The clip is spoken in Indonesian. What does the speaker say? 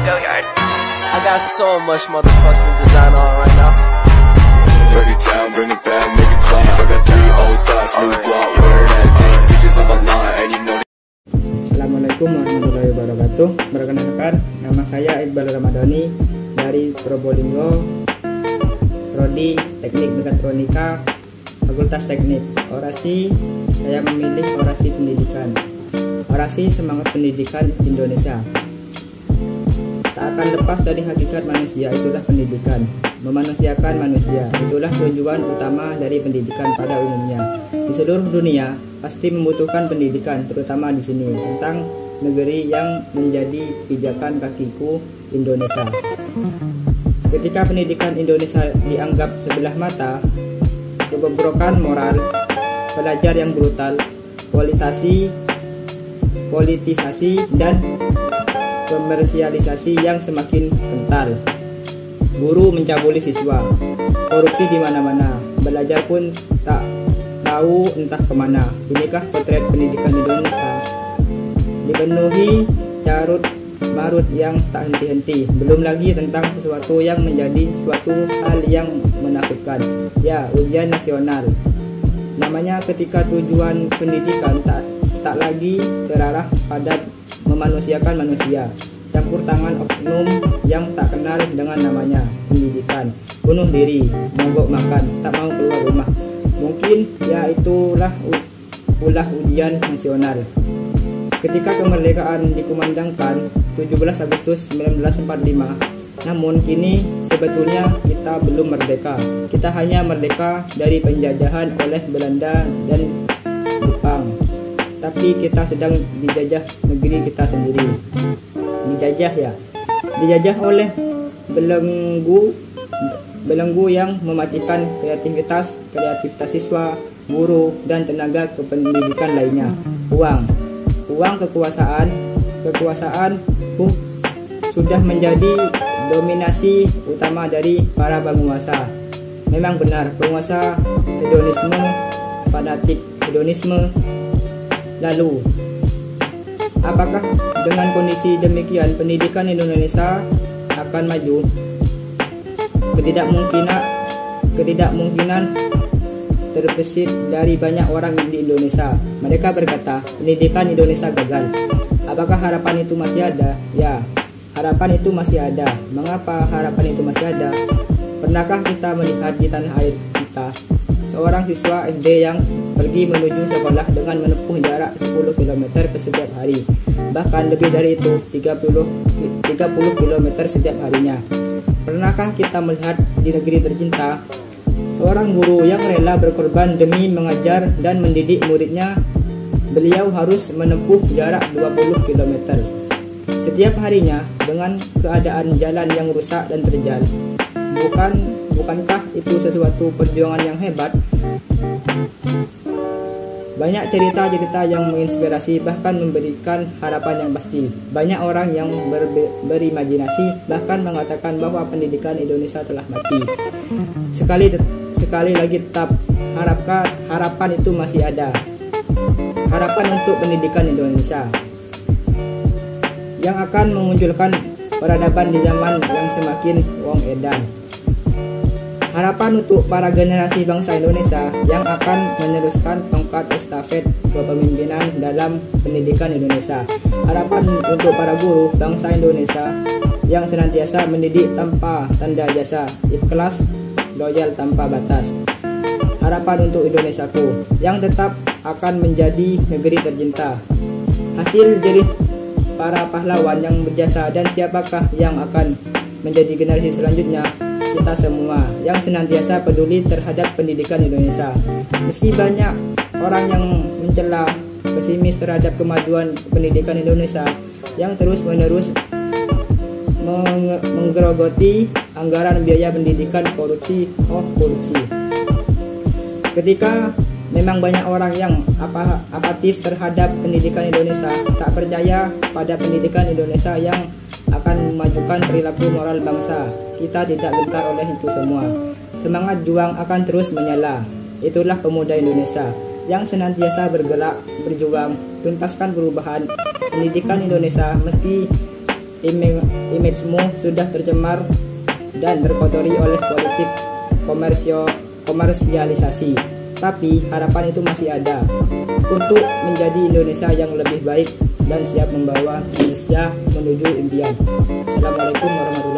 I got so much motherfucking design on right now. Break it down, bring it back, make it clap. I got 3 old thoughts, new guap, where that thing, bitches on my line, and you know. Assalamualaikum warahmatullahi wabarakatuh. Perkenalkan, nama saya Iqbal Ramadhani dari Probolinggo, Prodi Teknik Mekatronika, Fakultas Teknik Orasi. Saya memilih orasi pendidikan. Orasi semangat pendidikan Indonesia. Tak akan lepas dari hakikat manusia, itulah pendidikan. Memanusiakan manusia, itulah tujuan utama dari pendidikan pada umumnya. Di seluruh dunia pasti membutuhkan pendidikan, terutama di sini, tentang negeri yang menjadi pijakan kakiku, Indonesia. Ketika pendidikan Indonesia dianggap sebelah mata, kebobrokan moral, pelajar yang brutal, politisasi dan komersialisasi yang semakin kental. Guru mencabuli siswa, korupsi di mana-mana, belajar pun tak tahu entah kemana. Inikah potret pendidikan Indonesia? Dipenuhi carut marut yang tak henti-henti. Belum lagi tentang sesuatu yang menjadi suatu hal yang menakutkan. Ya, ujian nasional. Namanya ketika tujuan pendidikan tak lagi terarah pada memanusiakan manusia. Campur tangan oknum yang tak kenal dengan namanya pendidikan. Bunuh diri, mogok makan, tak mau keluar rumah. Mungkin ya itulah ulah ujian nasional. Ketika kemerdekaan dikumandangkan 17 Agustus 1945, namun kini sebetulnya kita belum merdeka. Kita hanya merdeka dari penjajahan oleh Belanda dan Jepang. Tapi kita sedang dijajah negeri kita sendiri. Dijajah oleh belenggu yang mematikan kreativitas siswa, guru, dan tenaga kependidikan lainnya. Uang kekuasaan sudah menjadi dominasi utama dari para penguasa. Memang benar, penguasa hedonisme, fanatik hedonisme. Lalu, apakah dengan kondisi demikian pendidikan Indonesia akan maju? Ketidakmungkinan terbesit dari banyak orang di Indonesia. Mereka berkata, pendidikan Indonesia gagal. Apakah harapan itu masih ada? Ya, harapan itu masih ada. Mengapa harapan itu masih ada? Pernahkah kita melihat di tanah air kita seorang siswa SD yang pergi menuju sekolah dengan menempuh jarak 10 km ke setiap hari, bahkan lebih dari itu 30 km setiap harinya? Pernahkah kita melihat di negeri tercinta seorang guru yang rela berkorban demi mengajar dan mendidik muridnya? Beliau harus menempuh jarak 20 km setiap harinya dengan keadaan jalan yang rusak dan terjal. Bukankah itu sesuatu perjuangan yang hebat? Banyak cerita-cerita yang menginspirasi, bahkan memberikan harapan yang pasti. Banyak orang yang berimajinasi bahkan mengatakan bahwa pendidikan Indonesia telah mati. Sekali lagi tetap harapan itu masih ada. Harapan untuk pendidikan Indonesia yang akan memunculkan peradaban di zaman yang semakin wong edan. Harapan untuk para generasi bangsa Indonesia yang akan meneruskan tongkat estafet kepemimpinan dalam pendidikan Indonesia. Harapan untuk para guru bangsa Indonesia yang senantiasa mendidik tanpa tanda jasa, ikhlas, loyal tanpa batas. Harapan untuk Indonesiaku yang tetap akan menjadi negeri tercinta. Hasil jerih para pahlawan yang berjasa, dan siapakah yang akan menjadi generasi selanjutnya? Kita semua yang senantiasa peduli terhadap pendidikan Indonesia. Meski banyak orang yang mencela, pesimis terhadap kemajuan pendidikan Indonesia yang terus-menerus menggerogoti anggaran biaya pendidikan, korupsi. Ketika memang banyak orang yang apatis terhadap pendidikan Indonesia, tak percaya pada pendidikan Indonesia yang akan memajukan perilaku moral bangsa, kita tidak gentar oleh itu semua. Semangat juang akan terus menyala. Itulah pemuda Indonesia yang senantiasa bergerak, berjuang, tuntaskan perubahan pendidikan Indonesia. Meski image-mu sudah tercemar dan terkotori oleh politik komersialisasi. Tapi harapan itu masih ada untuk menjadi Indonesia yang lebih baik dan siap membawa Indonesia menuju impian. Assalamualaikum warahmatullahi wabarakatuh.